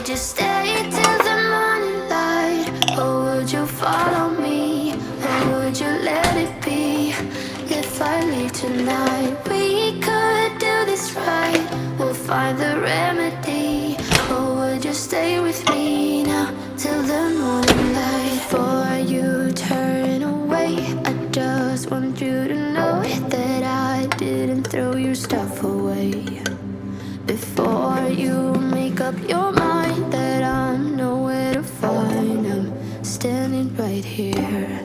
would you stay till the morning light? Or would you follow me? Or would you let it be? If I leave tonight, we could do this right. We'll find the remedy. Or would you stay with me now till the morning light? Before you turn away, I just want you to know that I didn't throw your stuff away. Before you make up your mind that I'm nowhere to find, I'm standing right here.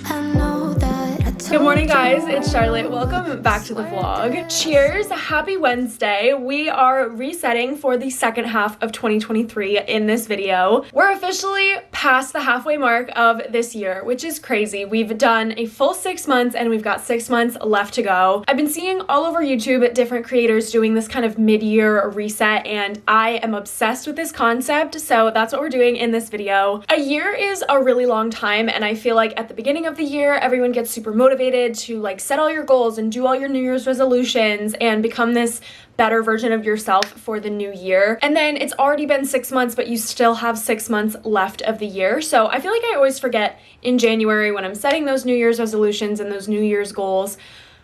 I know that I told Good morning, guys. It's Charlotte. Welcome back to the vlog. Cheers. Happy Wednesday. We are resetting for the second half of 2023 in this video. We're officially past the halfway mark of this year, which is crazy. We've done a full 6 months and we've got 6 months left to go. I've been seeing all over YouTube different creators doing this kind of mid-year reset, and I am obsessed with this concept, so that's what we're doing in this video. A year is a really long time, and I feel like at the beginning of the year, everyone gets super motivated to like set all your goals and do all your New Year's resolutions and become this better version of yourself for the new year. And then it's already been 6 months, but you still have 6 months left of the year. So I feel like I always forget in January when I'm setting those New Year's resolutions and those New Year's goals,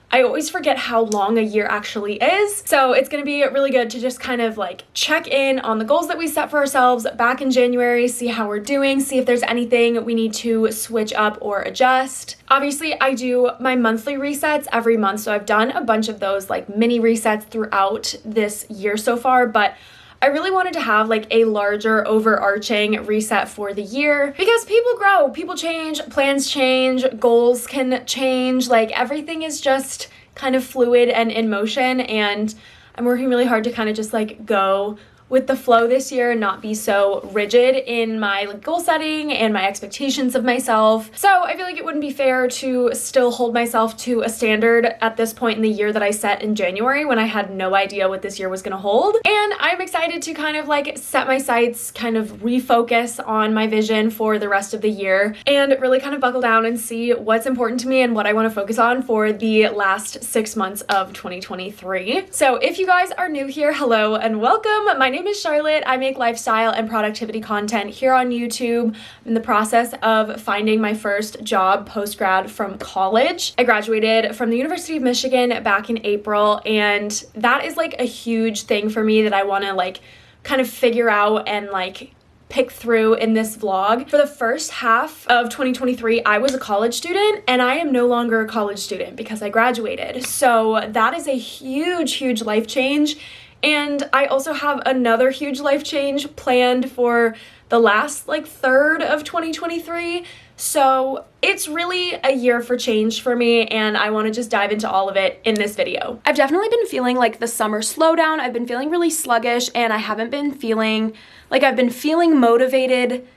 I always forget how long a year actually is. So it's gonna be really good to just kind of like check in on the goals that we set for ourselves back in January, see how we're doing, see if there's anything we need to switch up or adjust. Obviously, I do my monthly resets every month, so I've done a bunch of those like mini resets throughout this year so far, but I really wanted to have like a larger overarching reset for the year because people grow, people change, plans change, goals can change, like everything is just kind of fluid and in motion, and I'm working really hard to kind of just like go with the flow this year and not be so rigid in my like goal setting and my expectations of myself. So I feel like it wouldn't be fair to still hold myself to a standard at this point in the year that I set in January when I had no idea what this year was gonna hold. And I'm excited to kind of like set my sights, kind of refocus on my vision for the rest of the year and really kind of buckle down and see what's important to me and what I wanna focus on for the last 6 months of 2023. So if you guys are new here, hello and welcome. My name is Charlotte. I make lifestyle and productivity content here on YouTube. I'm in the process of finding my first job post-grad from college. I graduated from the University of Michigan back in April, and that is like a huge thing for me that I want to like kind of figure out and like pick through in this vlog. For the first half of 2023, I was a college student, and I am no longer a college student because I graduated. So that is a huge life change. And I also have another huge life change planned for the last like third of 2023. So it's really a year for change for me, and I want to just dive into all of it in this video. I've definitely been feeling like the summer slowdown. I've been feeling really sluggish, and I haven't been feeling like I've been feeling motivated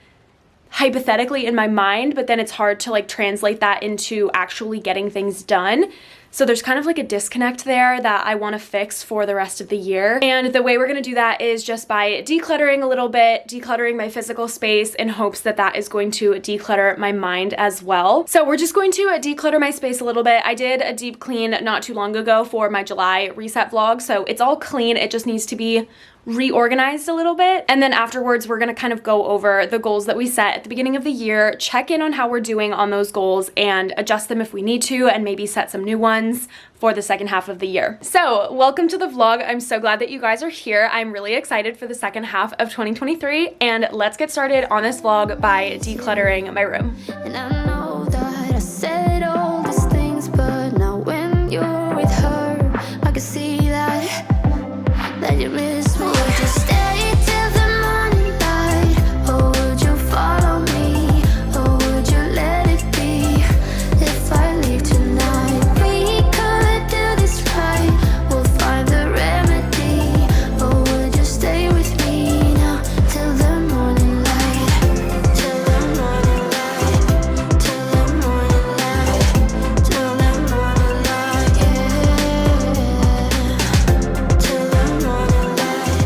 hypothetically in my mind, but then it's hard to like translate that into actually getting things done. So there's kind of like a disconnect there that I want to fix for the rest of the year. And the way we're going to do that is just by decluttering a little bit, decluttering my physical space in hopes that that is going to declutter my mind as well. So we're just going to declutter my space a little bit. I did a deep clean not too long ago for my July reset vlog. So it's all clean. It just needs to be reorganized a little bit. And then afterwards, we're going to kind of go over the goals that we set at the beginning of the year, check in on how we're doing on those goals and adjust them if we need to, and maybe set some new ones for the second half of the year. So welcome to the vlog. I'm so glad that you guys are here. I'm really excited for the second half of 2023, and let's get started on this vlog by decluttering my room. And I know that I said all these things, but now when you're with her, I can see that you miss me. Would you stay till the morning light? Or would you follow me? Or would you let it be? If I leave tonight, we could do this right. We'll find the remedy. Or would you stay with me now till the morning light? Till the morning light. Till the morning light. Till the morning light, yeah. Till the morning light.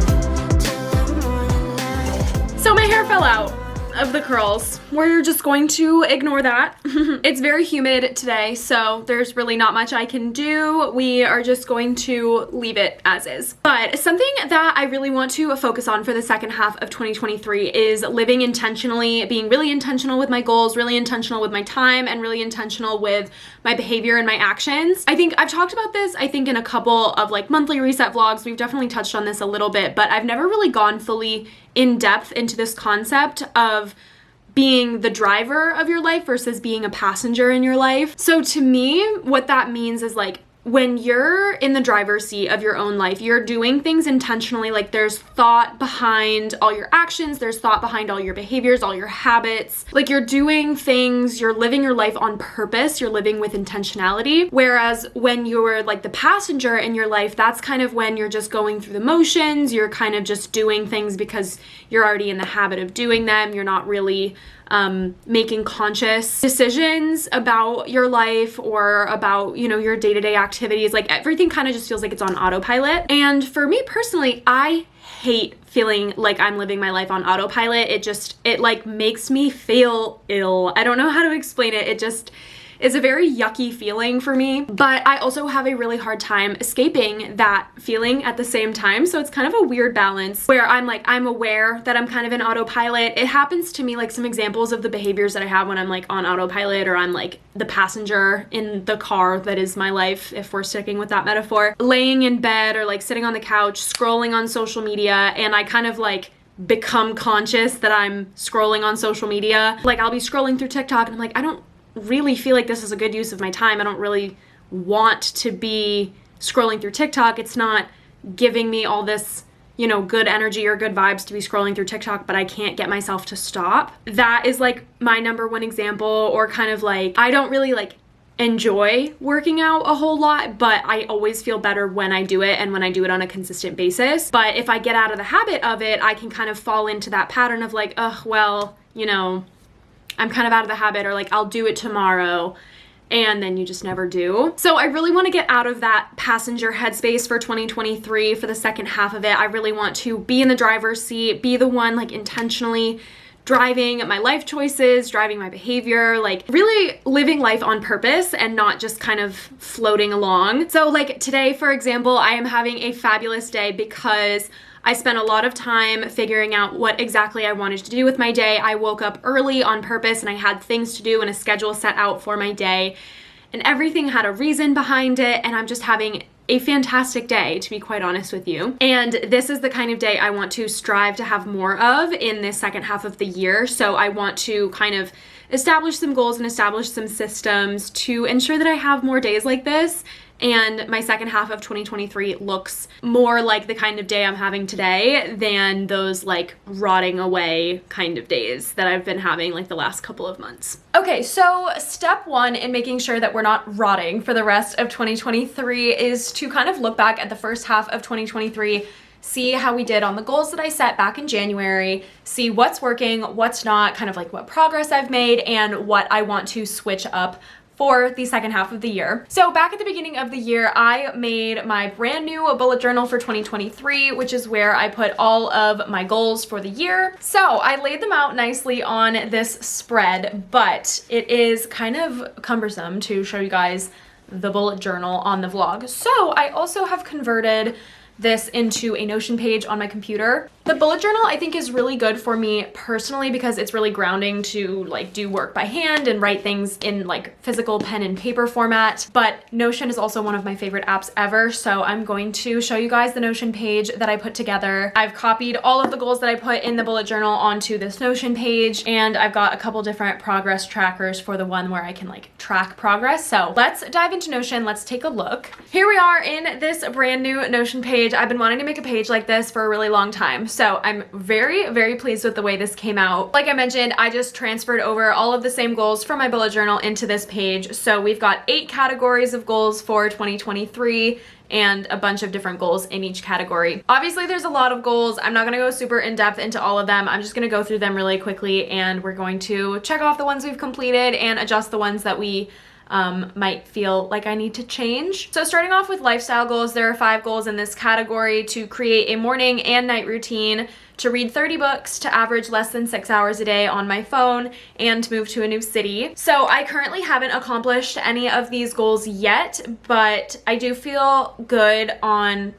Till the morning light. So my hair fell out of the curls we're just going to ignore that. It's very humid today, so there's really not much I can do. We are just going to leave it as is. But something that I really want to focus on for the second half of 2023 is living intentionally, being really intentional with my goals, really intentional with my time, and really intentional with my behavior and my actions. I think I've talked about this, in a couple of like monthly reset vlogs. We've definitely touched on this a little bit, but I've never really gone fully in depth into this concept of being the driver of your life versus being a passenger in your life. So to me, what that means is like, when you're in the driver's seat of your own life, you're doing things intentionally. Like there's thought behind all your actions, there's thought behind all your behaviors, all your habits. Like you're doing things, you're living your life on purpose, you're living with intentionality. Whereas when you're like the passenger in your life, that's kind of when you're just going through the motions, you're kind of just doing things because you're already in the habit of doing them. You're not really making conscious decisions about your life or about, your day-to-day activities. Like everything kind of just feels like it's on autopilot. And for me personally, I hate feeling like I'm living my life on autopilot. It like makes me feel ill. I don't know how to explain it. It just is a very yucky feeling for me, but I also have a really hard time escaping that feeling at the same time. So it's kind of a weird balance where I'm aware that I'm kind of in autopilot. It happens to me, like some examples of the behaviors that I have when I'm like on autopilot or I'm like the passenger in the car that is my life, if we're sticking with that metaphor, laying in bed or like sitting on the couch, scrolling on social media, and I kind of like become conscious that I'm scrolling on social media. Like I'll be scrolling through TikTok and I'm like, I don't really feel like this is a good use of my time. I don't really want to be scrolling through TikTok. It's not giving me all this, good energy or good vibes to be scrolling through TikTok, but I can't get myself to stop. That is like my number one example. Or kind of like, I don't really like enjoy working out a whole lot, but I always feel better when I do it and when I do it on a consistent basis. But if I get out of the habit of it, I can kind of fall into that pattern of like, I'm kind of out of the habit, or like I'll do it tomorrow, and then you just never do. So I really want to get out of that passenger headspace for 2023 for the second half of it. I really want to be in the driver's seat, be the one like intentionally driving my life choices, driving my behavior, like really living life on purpose and not just kind of floating along. So like today, for example, I am having a fabulous day because I spent a lot of time figuring out what exactly I wanted to do with my day. I woke up early on purpose and I had things to do and a schedule set out for my day, and everything had a reason behind it, and I'm just having a fantastic day, to be quite honest with you. And this is the kind of day I want to strive to have more of in this second half of the year. So I want to kind of establish some goals and establish some systems to ensure that I have more days like this. And my second half of 2023 looks more like the kind of day I'm having today than those like rotting away kind of days that I've been having like the last couple of months. Okay, so step one in making sure that we're not rotting for the rest of 2023 is to kind of look back at the first half of 2023, see how we did on the goals that I set back in January, see what's working, what's not, kind of like what progress I've made, and what I want to switch up for the second half of the year. So back at the beginning of the year, I made my brand new bullet journal for 2023, which is where I put all of my goals for the year. So I laid them out nicely on this spread, but it is kind of cumbersome to show you guys the bullet journal on the vlog. So I also have converted this into a Notion page on my computer. The bullet journal I think is really good for me personally because it's really grounding to like do work by hand and write things in like physical pen and paper format. But Notion is also one of my favorite apps ever. So I'm going to show you guys the Notion page that I put together. I've copied all of the goals that I put in the bullet journal onto this Notion page, and I've got a couple different progress trackers for the one where I can like track progress. So let's dive into Notion. Let's take a look. Here we are in this brand new Notion page. I've been wanting to make a page like this for a really long time. So I'm very, very pleased with the way this came out. Like I mentioned, I just transferred over all of the same goals from my bullet journal into this page. So we've got 8 categories of goals for 2023 and a bunch of different goals in each category. Obviously, there's a lot of goals. I'm not gonna go super in depth into all of them. I'm just gonna go through them really quickly, and we're going to check off the ones we've completed and adjust the ones that we might feel like I need to change. So starting off with lifestyle goals, there are 5 goals in this category: to create a morning and night routine, to read 30 books, to average less than 6 hours a day on my phone, and to move to a new city. So I currently haven't accomplished any of these goals yet, but I do feel good on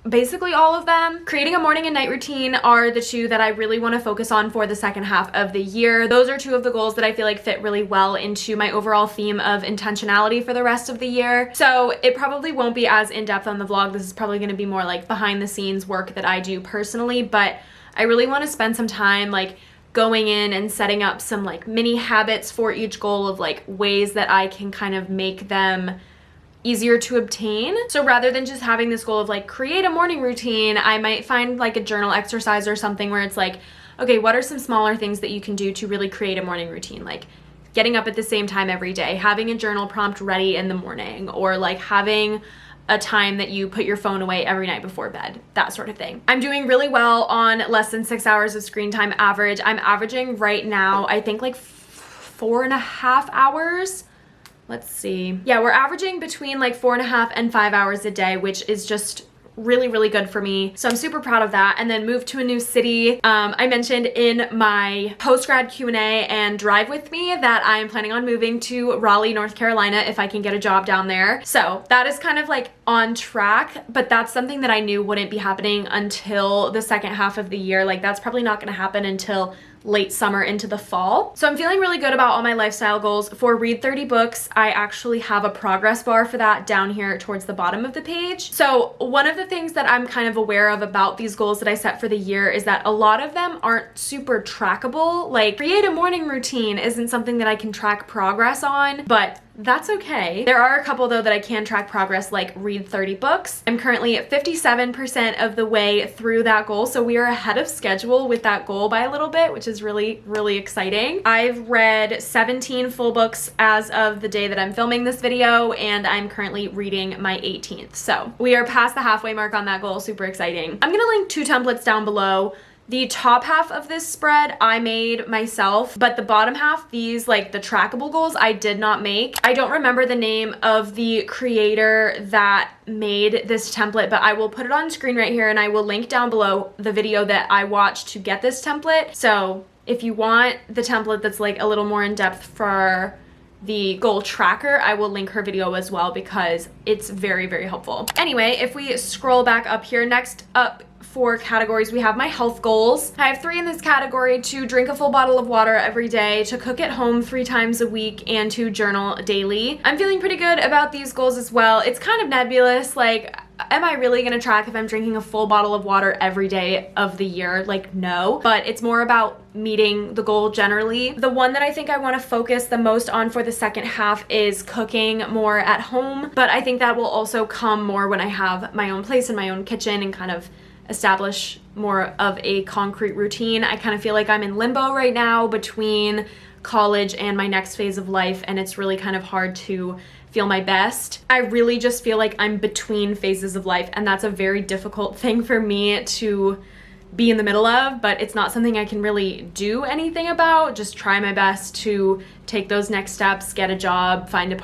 basically all of them. Creating a morning and night routine are the 2 that I really want to focus on for the second half of the year. Those are 2 of the goals that I feel like fit really well into my overall theme of intentionality for the rest of the year. So it probably won't be as in-depth on the vlog. This is probably going to be more like behind the scenes work that I do personally, but I really want to spend some time like going in and setting up some like mini habits for each goal of like ways that I can kind of make them easier to obtain. So rather than just having this goal of like create a morning routine, I might find like a journal exercise or something where it's like, okay, what are some smaller things that you can do to really create a morning routine? Like getting up at the same time every day, having a journal prompt ready in the morning, or like having a time that you put your phone away every night before bed, that sort of thing. I'm doing really well on less than 6 hours of screen time average. I'm averaging right now, I think like 4.5 hours. Let's see. Yeah, we're averaging between like 4.5 and 5 hours a day, which is just really, really good for me. So I'm super proud of that. And then move to a new city. I mentioned in my post-grad Q&A and drive with me that I am planning on moving to Raleigh, North Carolina if I can get a job down there. So that is kind of like on track, but that's something that I knew wouldn't be happening until the second half of the year. Like that's probably not gonna happen until late summer into the fall. So I'm feeling really good about all my lifestyle goals. For read 30 books, I actually have a progress bar for that down here towards the bottom of the page. So one of the things that I'm kind of aware of about these goals that I set for the year is that a lot of them aren't super trackable. Like create a morning routine isn't something that I can track progress on, but that's okay. There are a couple though that I can track progress, like read 30 books. I'm currently at 57% of the way through that goal, so we are ahead of schedule with that goal by a little bit, which is really, really exciting. I've read 17 full books as of the day that I'm filming this video, and I'm currently reading my 18th. So we are past the halfway mark on that goal, super exciting. I'm gonna link 2 templates down below. The top half of this spread I made myself, but the bottom half, these like the trackable goals, I did not make. I don't remember the name of the creator that made this template, but I will put it on screen right here, and I will link down below the video that I watched to get this template. So if you want the template that's like a little more in depth for the goal tracker, I will link her video as well because it's very, very helpful. Anyway, if we scroll back up here, next up for categories, we have my health goals. I have 3 in this category: to drink a full bottle of water every day, to cook at home 3 times a week, and to journal daily. I'm feeling pretty good about these goals as well. It's kind of nebulous, like, am I really gonna track if I'm drinking a full bottle of water every day of the year? Like, no, but it's more about meeting the goal generally. The one that I think I wanna focus the most on for the second half is cooking more at home, but I think that will also come more when I have my own place and my own kitchen and kind of establish more of a concrete routine. I kind of feel like I'm in limbo right now between college and my next phase of life, and it's really kind of hard to feel my best. I really just feel like I'm between phases of life, and that's a very difficult thing for me to be in the middle of, but it's not something I can really do anything about. Just try my best to take those next steps, get a job, find an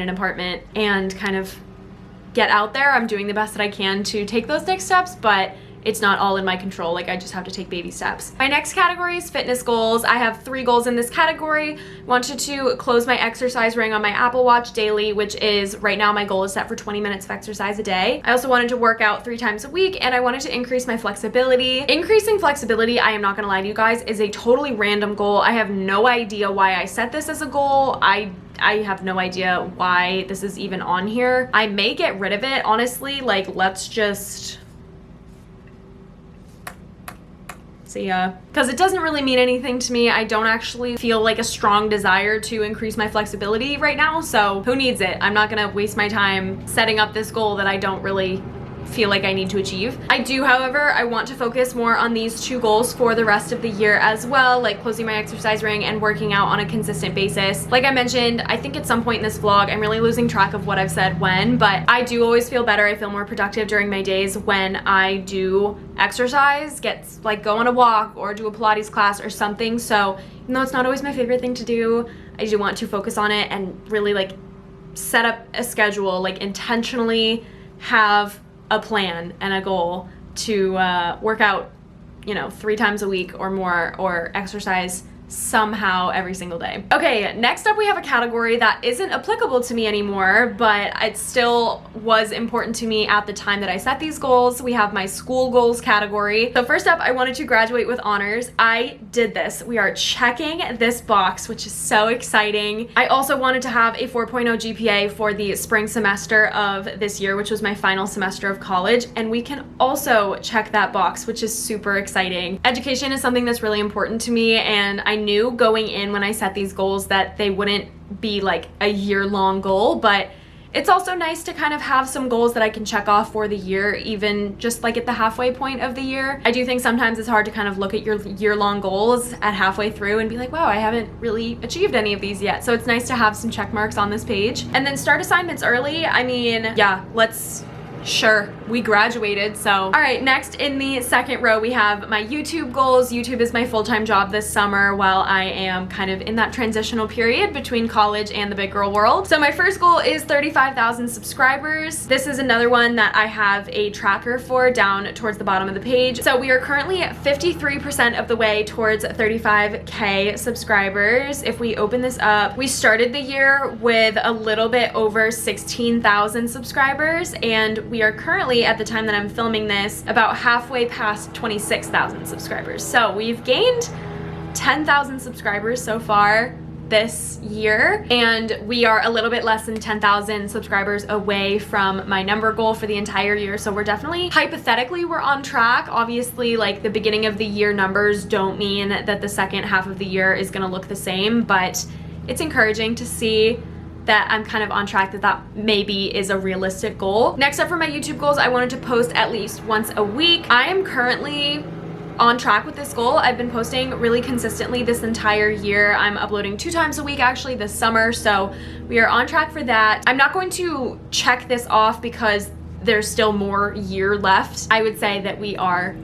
apartment, and kind of get out there. I'm doing the best that I can to take those next steps, but it's not all in my control. Like, I just have to take baby steps. My next category is fitness goals. I have 3 goals in this category. Wanted to close my exercise ring on my Apple Watch daily, which is right now my goal is set for 20 minutes of exercise a day. I also wanted to work out 3 times a week, and I wanted to increase my flexibility. Increasing flexibility, I am not gonna lie to you guys, is a totally random goal. I have no idea why I set this as a goal. I have no idea why this is even on here. I may get rid of it, honestly. Like, let's just see ya. Because it doesn't really mean anything to me. I don't actually feel like a strong desire to increase my flexibility right now, so who needs it? I'm not gonna waste my time setting up this goal that I don't really feel like I need to achieve. I do, however, I want to focus more on these 2 goals for the rest of the year as well, like closing my exercise ring and working out on a consistent basis. Like I mentioned, I think at some point in this vlog, I'm really losing track of what I've said when, but I do always feel better. I feel more productive during my days when I do exercise, go on a walk or do a Pilates class or something. So even though it's not always my favorite thing to do, I do want to focus on it and really like set up a schedule, like intentionally have a plan and a goal to work out, 3 times a week or more, or exercise somehow every single day. Okay, next up we have a category that isn't applicable to me anymore, but it still was important to me at the time that I set these goals. We have my school goals category. So first up, I wanted to graduate with honors. I did this. We are checking this box, which is so exciting. I also wanted to have a 4.0 GPA for the spring semester of this year, which was my final semester of college, and we can also check that box, which is super exciting. Education is something that's really important to me, and I knew going in when I set these goals that they wouldn't be like a year-long goal, but it's also nice to kind of have some goals that I can check off for the year, even just like at the halfway point of the year. I do think sometimes it's hard to kind of look at your year-long goals at halfway through and be like, wow, I haven't really achieved any of these yet. So it's nice to have some check marks on this page. And then start assignments early. I mean, yeah, sure, we graduated, so. All right, next in the second row, we have my YouTube goals. YouTube is my full-time job this summer while I am kind of in that transitional period between college and the big girl world. So my first goal is 35,000 subscribers. This is another one that I have a tracker for down towards the bottom of the page. So we are currently at 53% of the way towards 35K subscribers. If we open this up, we started the year with a little bit over 16,000 subscribers, and we are currently, at the time that I'm filming this, about halfway past 26,000 subscribers. So we've gained 10,000 subscribers so far this year, and we are a little bit less than 10,000 subscribers away from my number goal for the entire year. So we're definitely, hypothetically, we're on track. Obviously, like the beginning of the year numbers don't mean that the second half of the year is gonna look the same, but it's encouraging to see that I'm kind of on track, that maybe is a realistic goal. Next up for my YouTube goals, I wanted to post at least once a week. I am currently on track with this goal. I've been posting really consistently this entire year. I'm uploading 2 times a week actually this summer, so we are on track for that. I'm not going to check this off because there's still more year left. I would say that we are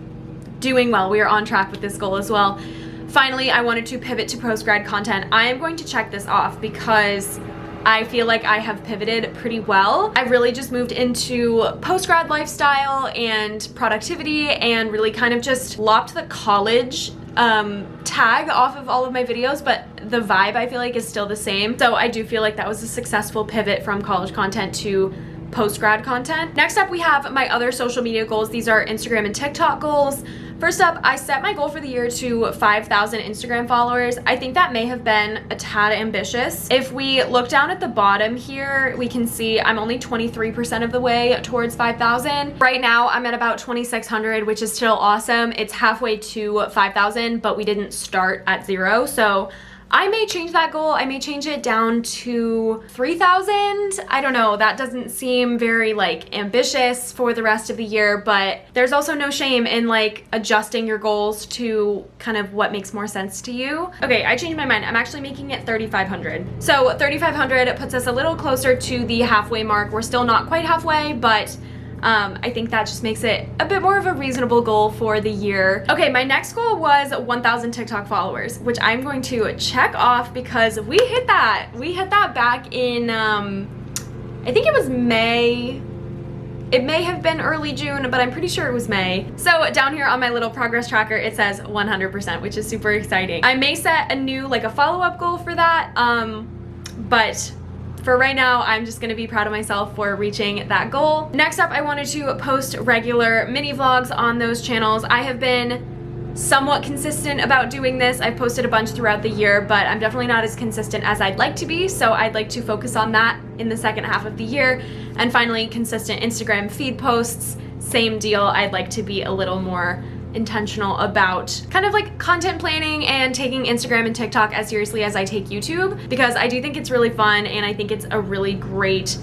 doing well. We are on track with this goal as well. Finally, I wanted to pivot to post-grad content. I am going to check this off because I feel like I have pivoted pretty well. I've really just moved into post-grad lifestyle and productivity, and really kind of just lopped the college tag off of all of my videos, but the vibe I feel like is still the same. So I do feel like that was a successful pivot from college content to post-grad content. Next up, we have my other social media goals. These are Instagram and TikTok goals. First up, I set my goal for the year to 5,000 Instagram followers. I think that may have been a tad ambitious. If we look down at the bottom here, we can see I'm only 23% of the way towards 5,000. Right now, I'm at about 2,600, which is still awesome. It's halfway to 5,000, but we didn't start at 0. So I may change that goal. I may change it down to 3,000. I don't know. That doesn't seem very like ambitious for the rest of the year, but there's also no shame in like adjusting your goals to kind of what makes more sense to you. Okay, I changed my mind. I'm actually making it 3,500. So 3,500 puts us a little closer to the halfway mark. We're still not quite halfway, but I think that just makes it a bit more of a reasonable goal for the year. Okay, my next goal was 1,000 TikTok followers, which I'm going to check off because we hit that. We hit that back in, I think it was May. It may have been early June, but I'm pretty sure it was May. So down here on my little progress tracker, it says 100%, which is super exciting. I may set a new, like a follow-up goal for that, but for right now, I'm just gonna be proud of myself for reaching that goal. Next up, I wanted to post regular mini vlogs on those channels. I have been somewhat consistent about doing this. I've posted a bunch throughout the year, but I'm definitely not as consistent as I'd like to be, so I'd like to focus on that in the second half of the year. And finally, consistent Instagram feed posts. Same deal, I'd like to be a little more intentional about kind of like content planning and taking Instagram and TikTok as seriously as I take YouTube, because I do think it's really fun and I think it's a really great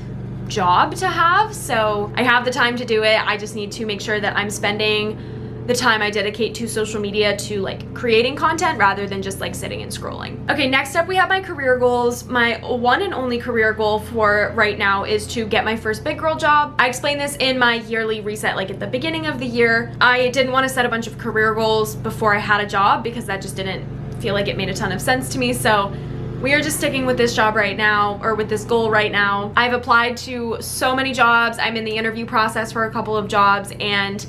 job to have. So I have the time to do it. I just need to make sure that I'm spending the time I dedicate to social media to like creating content rather than just like sitting and scrolling. Okay, next up we have my career goals. My one and only career goal for right now is to get my first big girl job. I explained this in my yearly reset, like at the beginning of the year. I didn't want to set a bunch of career goals before I had a job because that just didn't feel like it made a ton of sense to me. So we are just sticking with this job right now, or with this goal right now. I've applied to so many jobs. I'm in the interview process for a couple of jobs, and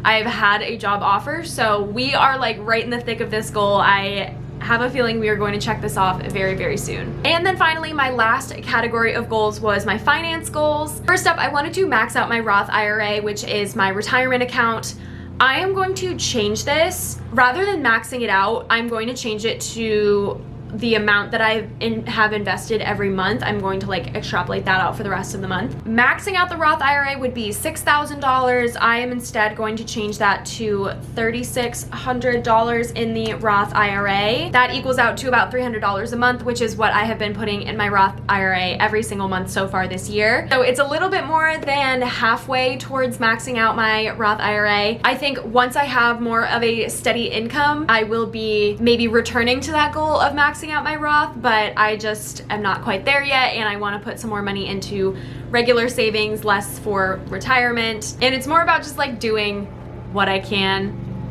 I've had a job offer. So we are like right in the thick of this goal. I have a feeling we are going to check this off very, very soon. And then finally, my last category of goals was my finance goals. First up, I wanted to max out my Roth IRA, which is my retirement account. I am going to change this. Rather than maxing it out, I'm going to change it to the amount that I have invested every month. I'm going to like extrapolate that out for the rest of the month. Maxing out the Roth IRA would be $6,000. I am instead going to change that to $3,600 in the Roth IRA. That equals out to about $300 a month, which is what I have been putting in my Roth IRA every single month so far this year. So it's a little bit more than halfway towards maxing out my Roth IRA. I think once I have more of a steady income, I will be maybe returning to that goal of maxing out my Roth, but I just am not quite there yet, and I want to put some more money into regular savings, less for retirement. And it's more about just like doing what I can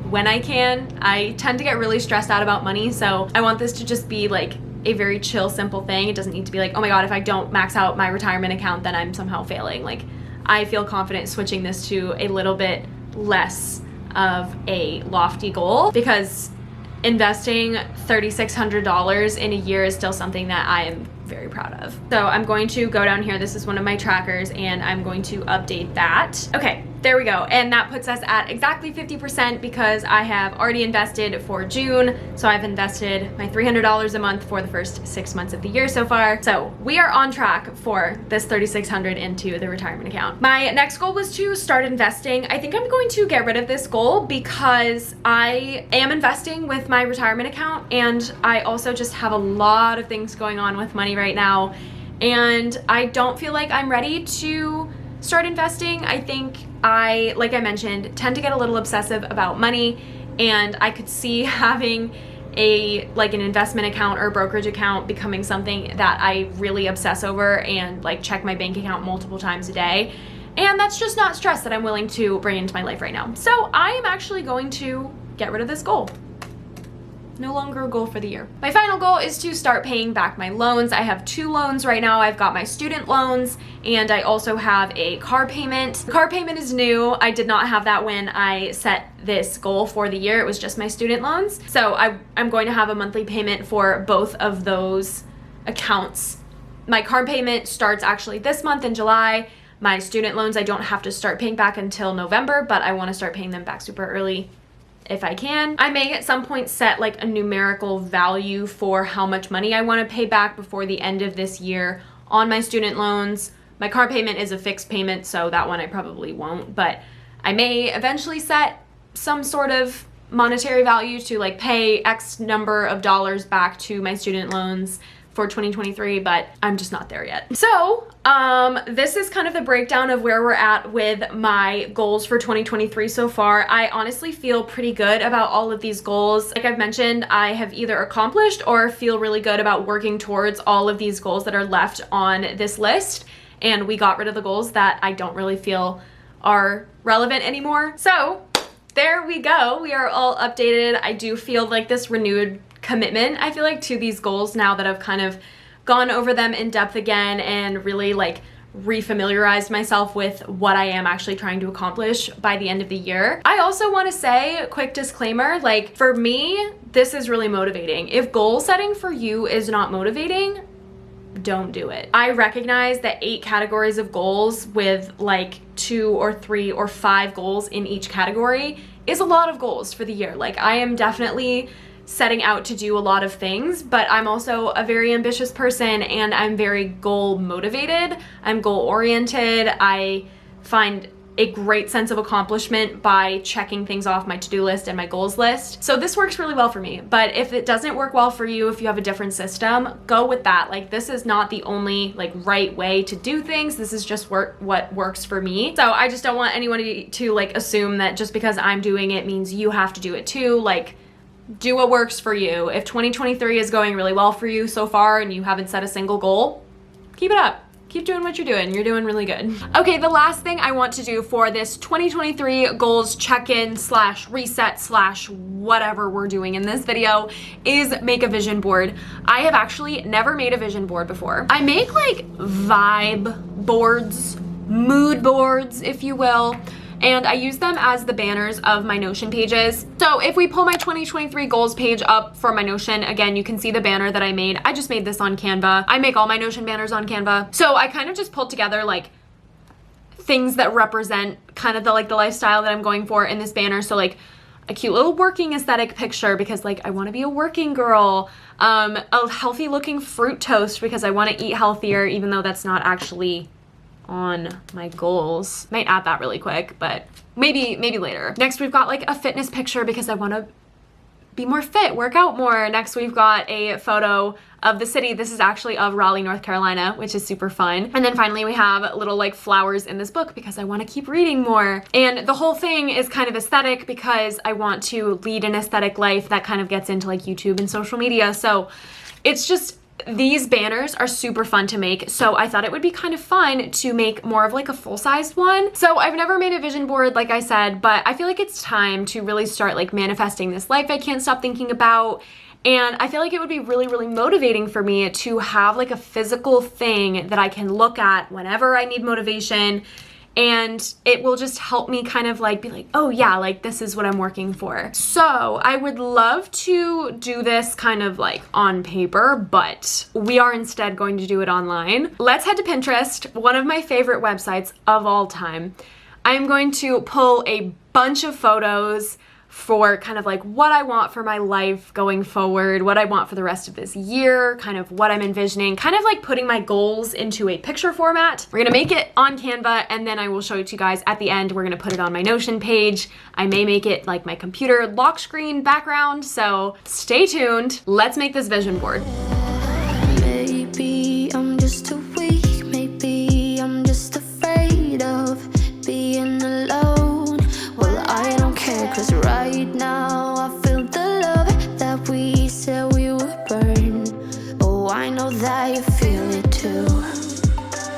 when I can. I tend to get really stressed out about money, so I want this to just be like a very chill, simple thing. It doesn't need to be like, oh my god, if I don't max out my retirement account, then I'm somehow failing. Like, I feel confident switching this to a little bit less of a lofty goal, because investing $3,600 in a year is still something that I am very proud of. So I'm going to go down here. This is one of my trackers, and I'm going to update that. Okay, there we go. And that puts us at exactly 50% because I have already invested for June. So I've invested my $300 a month for the first 6 months of the year so far. So we are on track for this $3,600 into the retirement account. My next goal was to start investing. I think I'm going to get rid of this goal because I am investing with my retirement account, and I also just have a lot of things going on with money right now, and I don't feel like I'm ready to start investing. I think like I mentioned, tend to get a little obsessive about money, and I could see having an investment account or a brokerage account becoming something that I really obsess over and like check my bank account multiple times a day. And that's just not stress that I'm willing to bring into my life right now. So I am actually going to get rid of this goal. No longer a goal for the year. My final goal is to start paying back my loans. I have 2 loans right now. I've got my student loans, and I also have a car payment. The car payment is new. I did not have that when I set this goal for the year. It was just my student loans. So I'm going to have a monthly payment for both of those accounts. My car payment starts actually this month in July. My student loans I don't have to start paying back until November, but I want to start paying them back super early if I can. I may at some point set like a numerical value for how much money I want to pay back before the end of this year on my student loans. My car payment is a fixed payment, so that one I probably won't, but I may eventually set some sort of monetary value to like pay X number of dollars back to my student loans for 2023, but I'm just not there yet. So this is kind of the breakdown of where we're at with my goals for 2023 so far. I honestly feel pretty good about all of these goals. Like I've mentioned, I have either accomplished or feel really good about working towards all of these goals that are left on this list. And we got rid of the goals that I don't really feel are relevant anymore. So there we go. We are all updated. I do feel like this renewed commitment, I feel like, to these goals now that I've kind of gone over them in depth again and really like refamiliarized myself with what I am actually trying to accomplish by the end of the year. I also want to say, quick disclaimer, like for me, this is really motivating. If goal setting for you is not motivating, don't do it. I recognize that 8 categories of goals with like 2 or 3 or 5 goals in each category is a lot of goals for the year. Like I am definitely setting out to do a lot of things, but I'm also a very ambitious person, and I'm very goal motivated. I'm goal oriented. I find a great sense of accomplishment by checking things off my to-do list and my goals list. So this works really well for me. But if it doesn't work well for you, if you have a different system, go with that. Like this is not the only like right way to do things. This is just what works for me. So I just don't want anyone to like assume that just because I'm doing it means you have to do it too. Like, do what works for you. If 2023 is going really well for you so far and you haven't set a single goal, keep it up. keep doing what you're doing. You're doing really good. Okay, the last thing I want to do for this 2023 goals check-in / reset / whatever we're doing in this video is make a vision board. I have actually never made a vision board before. I make like vibe boards, mood boards, if you will, and I use them as the banners of my Notion pages. So if we pull my 2023 goals page up for my Notion, again, you can see the banner that I made. I just made this on Canva. I make all my Notion banners on Canva. So I kind of just pulled together like things that represent kind of the lifestyle that I'm going for in this banner. So like a cute little working aesthetic picture because like I want to be a working girl, a healthy looking fruit toast because I want to eat healthier, even though that's not actually on my goals. Might add that really quick, but maybe later. Next, we've got like a fitness picture because I want to be more fit, work out more. Next, we've got a photo of the city. This is actually of Raleigh, North Carolina, which is super fun. And then finally, we have little like flowers in this book because I want to keep reading more. And the whole thing is kind of aesthetic because I want to lead an aesthetic life that kind of gets into like YouTube and social media. So it's just, these banners are super fun to make, so I thought it would be kind of fun to make more of like a full-sized one. So I've never made a vision board, like I said, but I feel like it's time to really start like manifesting this life I can't stop thinking about. And I feel like it would be really, really motivating for me to have like a physical thing that I can look at whenever I need motivation. And it will just help me kind of like be like, oh yeah, like this is what I'm working for. So I would love to do this kind of like on paper, but we are instead going to do it online. Let's head to Pinterest, one of my favorite websites of all time. I'm going to pull a bunch of photos for kind of like what I want for my life going forward, what I want for the rest of this year, kind of what I'm envisioning, kind of like putting my goals into a picture format. We're gonna make it on Canva and then I will show it to you guys at the end. We're gonna put it on my Notion page. I may make it like my computer lock screen background, so stay tuned. Let's make this vision board. Maybe I'm just too weak, maybe I'm just afraid of being alone. Well, I don't care, cause right now I feel the love that we said we would burn. Oh, I know that you feel it too.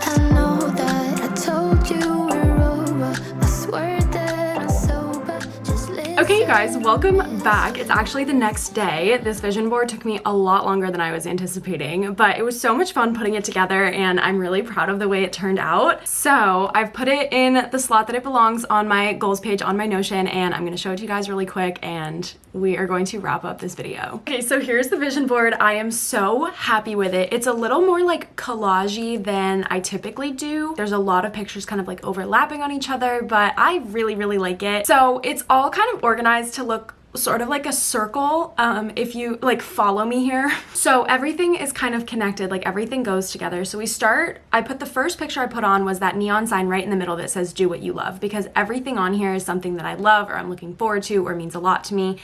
I know that I told you we're over. I swear that I'm sober. Just listen. Okay, you guys, welcome back. It's actually the next day. This vision board took me a lot longer than I was anticipating, but it was so much fun putting it together and I'm really proud of the way it turned out. So I've put it in the slot that it belongs on my goals page on my Notion, and I'm gonna show it to you guys really quick and we are going to wrap up this video. Okay, so here's the vision board. I am so happy with it. It's a little more like collage-y than I typically do. There's a lot of pictures kind of like overlapping on each other, but I really, really like it. So it's all kind of organized to look sort of like a circle, if you like follow me here. So everything is kind of connected, like everything goes together. So the first picture I put on was that neon sign right in the middle that says do what you love, because everything on here is something that I love or I'm looking forward to or means a lot to me.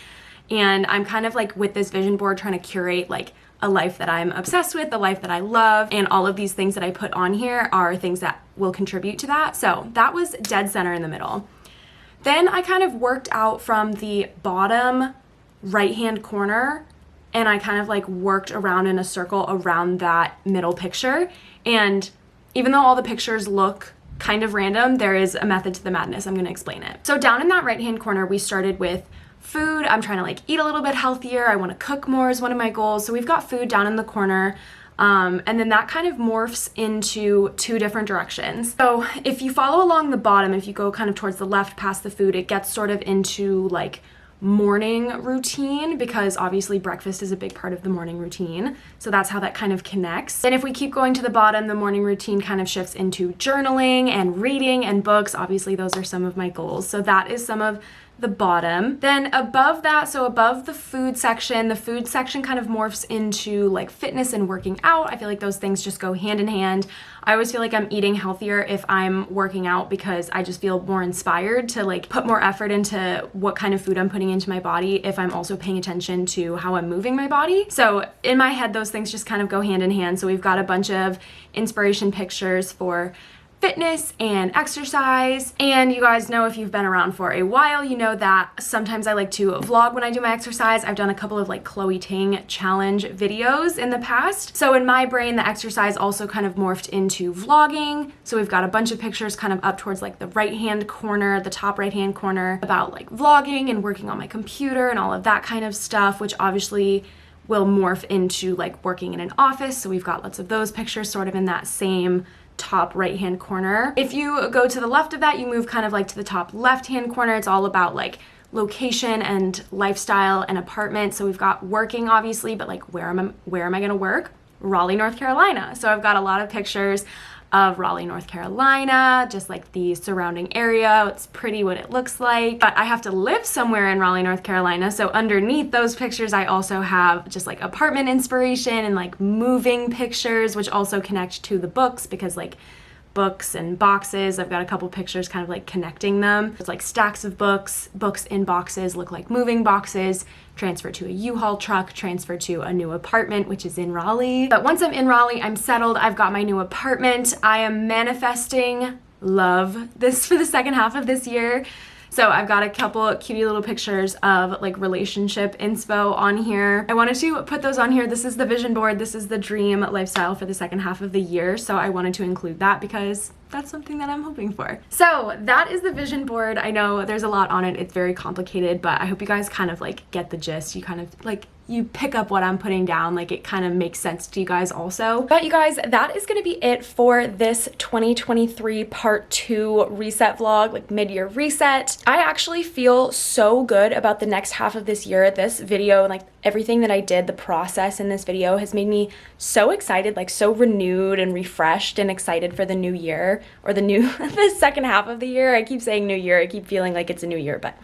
And I'm kind of like with this vision board trying to curate like a life that I'm obsessed with, the life that I love, and all of these things that I put on here are things that will contribute to that. So that was dead center in the middle. Then I kind of worked out from the bottom right-hand corner and I kind of like worked around in a circle around that middle picture. And even though all the pictures look kind of random, there is a method to the madness. I'm going to explain it. So down in that right-hand corner, we started with food. I'm trying to like eat a little bit healthier. I want to cook more is one of my goals. So we've got food down in the corner. And then that kind of morphs into two different directions. So if you follow along the bottom, if you go kind of towards the left past the food, it gets sort of into like morning routine, because obviously breakfast is a big part of the morning routine. So that's how that kind of connects. Then if we keep going to the bottom, the morning routine kind of shifts into journaling and reading and books. Obviously those are some of my goals. So that is some of the bottom. Then above that, so above the food section kind of morphs into like fitness and working out. I feel like those things just go hand in hand. I always feel like I'm eating healthier if I'm working out, because I just feel more inspired to like put more effort into what kind of food I'm putting into my body if I'm also paying attention to how I'm moving my body. So in my head, those things just kind of go hand in hand. So we've got a bunch of inspiration pictures for fitness and exercise. And you guys know, if you've been around for a while, you know that sometimes I like to vlog when I do my exercise. I've done a couple of like Chloe Ting challenge videos in the past. So in my brain, the exercise also kind of morphed into vlogging. So we've got a bunch of pictures kind of up towards like the right-hand corner, the top right-hand corner, about like vlogging and working on my computer and all of that kind of stuff, which obviously will morph into like working in an office. So we've got lots of those pictures sort of in that same top right hand corner. If you go to the left of that, you move kind of like to the top left hand corner. It's all about like location and lifestyle and apartment. So we've got working obviously, but like where am I gonna work? Raleigh, North Carolina. So I've got a lot of pictures of Raleigh, North Carolina, just like the surrounding area. It's pretty what it looks like, but I have to live somewhere in Raleigh, North Carolina. So underneath those pictures, I also have just like apartment inspiration and like moving pictures, which also connect to the books, because like books and boxes, I've got a couple pictures kind of like connecting them. It's like stacks of books in boxes look like moving boxes, transfer to a U-Haul truck, transfer to a new apartment, which is in Raleigh. But once I'm in Raleigh, I'm settled, I've got my new apartment. I am manifesting love this for the second half of this year. So I've got a couple cutie little pictures of like relationship inspo on here. I wanted to put those on here. This is the vision board. This is the dream lifestyle for the second half of the year. So I wanted to include that because that's something that I'm hoping for. So that is the vision board. I know there's a lot on it. It's very complicated, but I hope you guys kind of like get the gist. You kind of like, you pick up what I'm putting down, like it kind of makes sense to you guys also. But you guys, that is gonna be it for this 2023 part 2 reset vlog, like mid-year reset. I actually feel so good about the next half of this year. This video and like everything that I did, the process in this video has made me so excited, like so renewed and refreshed and excited for the new year, or the second half of the year. I keep saying new year, I keep feeling like it's a new year, but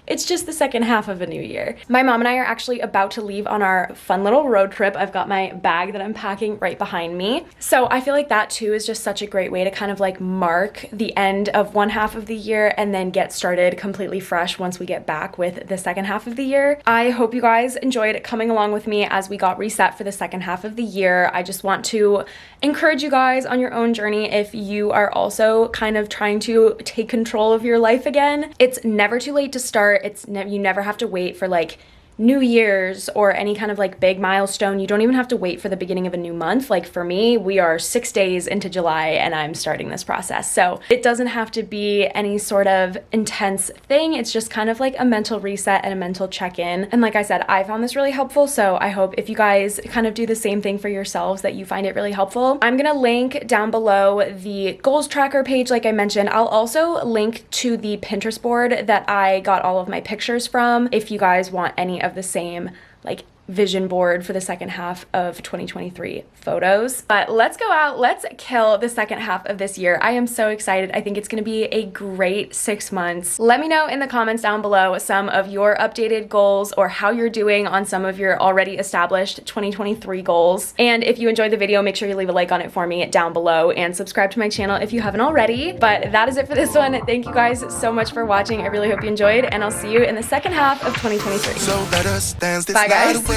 it's just the second half of a new year. My mom and I are actually about to leave on our fun little road trip. I've got my bag that I'm packing right behind me. So I feel like that too is just such a great way to kind of like mark the end of one half of the year and then get started completely fresh once we get back with the second half of the year. I hope you guys enjoyed coming along with me as we got reset for the second half of the year. I just want to encourage you guys on your own journey if you are also kind of trying to take control of your life again. It's never too late to start. You never have to wait for like New Year's or any kind of like big milestone. You don't even have to wait for the beginning of a new month. Like for me, we are 6 days into July and I'm starting this process. So it doesn't have to be any sort of intense thing. It's just kind of like a mental reset and a mental check-in. And like I said, I found this really helpful. So I hope if you guys kind of do the same thing for yourselves, that you find it really helpful. I'm gonna link down below the goals tracker page, like I mentioned. I'll also link to the Pinterest board that I got all of my pictures from if you guys want any of the same like vision board for the second half of 2023 photos. But let's go out, let's kill the second half of this year. I am so excited. I think it's gonna be a great 6 months. Let me know in the comments down below some of your updated goals or how you're doing on some of your already established 2023 goals. And if you enjoyed the video, make sure you leave a like on it for me down below and subscribe to my channel if you haven't already. But that is it for this one. Thank you guys so much for watching. I really hope you enjoyed, and I'll see you in the second half of 2023. So better stands this Bye guys. night away.